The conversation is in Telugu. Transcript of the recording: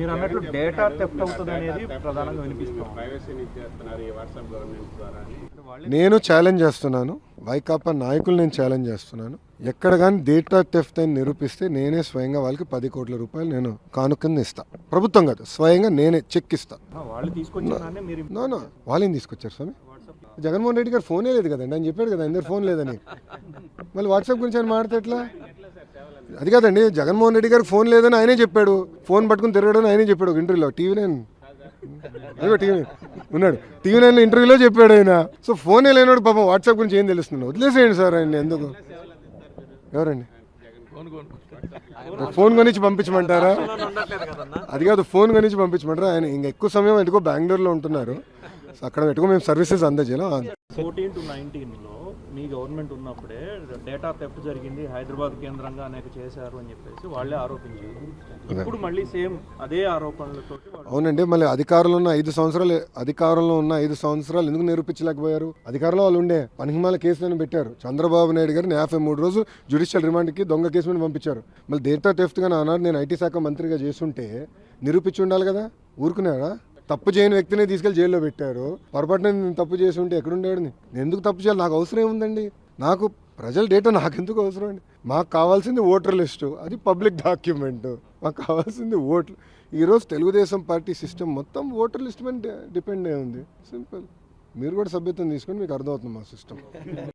మీరు అన్నట్టు డేటా థెఫ్ట్ అవుతుంది అనేది ప్రధానంగా వినిపిస్తుంది. నేను ఛాలెంజ్ చేస్తున్నాను, వైకాపా నాయకులు నేను ఛాలెంజ్ చేస్తున్నాను. ఎక్కడ కానీ డేటా థెఫ్ట్ అని నిరూపిస్తే నేనే స్వయంగా వాళ్ళకి 10 కోట్ల రూపాయలు నేను కానుకని ఇస్తా. ప్రభుత్వం కాదు, స్వయంగా నేనే చెక్ ఇస్తా. వాళ్ళు తీసుకొచ్చిన మీరు వాళ్ళేం తీసుకొచ్చారు స్వామి? జగన్మోహన్ రెడ్డి గారు ఫోనే లేదు కదండి, ఆయన చెప్పాడు కదా అందరు ఫోన్ లేదని. మళ్ళీ వాట్సాప్ గురించి ఆయన మాడితే ఎట్లా? అది కాదండి, జగన్మోహన్ రెడ్డి గారికి ఫోన్ లేదని ఆయనే చెప్పాడు. ఫోన్ పట్టుకుని తిరగడని ఆయనే చెప్పాడు ఒక ఇంటర్వ్యూలో. టీవీ9 ఉన్నాడు, టీవీ9 ఇంటర్వ్యూలో చెప్పాడు ఆయన. సో ఫోనే లేనాడు పాపం వాట్సాప్ గురించి ఏం తెలుస్తుంది? వదిలేసేయండి సార్ ఆయన. ఎందుకు? ఎవరండి? ఫోన్ కొనిచ్చి పంపించమంటారా? అది కాదు, ఫోన్ కొనిచ్చి పంపించమంటారా? ఆయన ఇంకా ఎక్కువ సమయం ఎందుకో బెంగళూరులో ఉంటున్నారు. అక్కడ పెట్టుకో మేము సర్వీసెస్ అందజేయాలి. 14 to 19లో మీ గవర్నమెంట్ ఉన్నప్పుడే డేటా థెఫ్ట్ జరిగింది, హైదరాబాద్ కేంద్రంగా అనేక చేశారు అని చెప్పేసి వాళ్ళే ఆరోపించారు. ఇప్పుడు మళ్ళీ సేమ్ అదే ఆరోపణలతో. అవునండి, మళ్ళీ అధికారంలో ఉన్న 5 సంవత్సరాలు ఎందుకు నిరూపించలేకపోయారు? అధికారంలో వాళ్ళు ఉండే పనిహిమాల కేసులను పెట్టారు. చంద్రబాబు నాయుడు గారిని 53 రోజులు జ్యుడిషియల్ రిమాండ్కి దొంగ కేసు మీద పంపించారు. మళ్ళీ డేటా థెఫ్ట్ గా ఆనాడు నేను ఐటీ శాఖ మంత్రిగా చేస్తుంటే నిరూపించి ఉండాలి కదా. ఊరుకున్నారా? తప్పు చేయని వ్యక్తిని తీసుకెళ్లి జైల్లో పెట్టారు. పొరపాటున నేను తప్పు చేసి ఉంటే ఎక్కడుండేవాడు? నేను ఎందుకు తప్పు చేయాలి? నాకు అవసరం ఏముందండి? నాకు ప్రజల డేటా నాకు ఎందుకు అవసరం అండి? మాకు కావాల్సింది ఓటర్ లిస్టు, అది పబ్లిక్ డాక్యుమెంట్. మాకు కావాల్సింది ఓట్లు. ఈరోజు తెలుగుదేశం పార్టీ సిస్టమ్ మొత్తం ఓటర్ లిస్ట్ మీద డిపెండ్ అయి ఉంది. సింపుల్. మీరు కూడా సభ్యత్వం తీసుకొని మీకు అర్థమవుతుంది మా సిస్టమ్.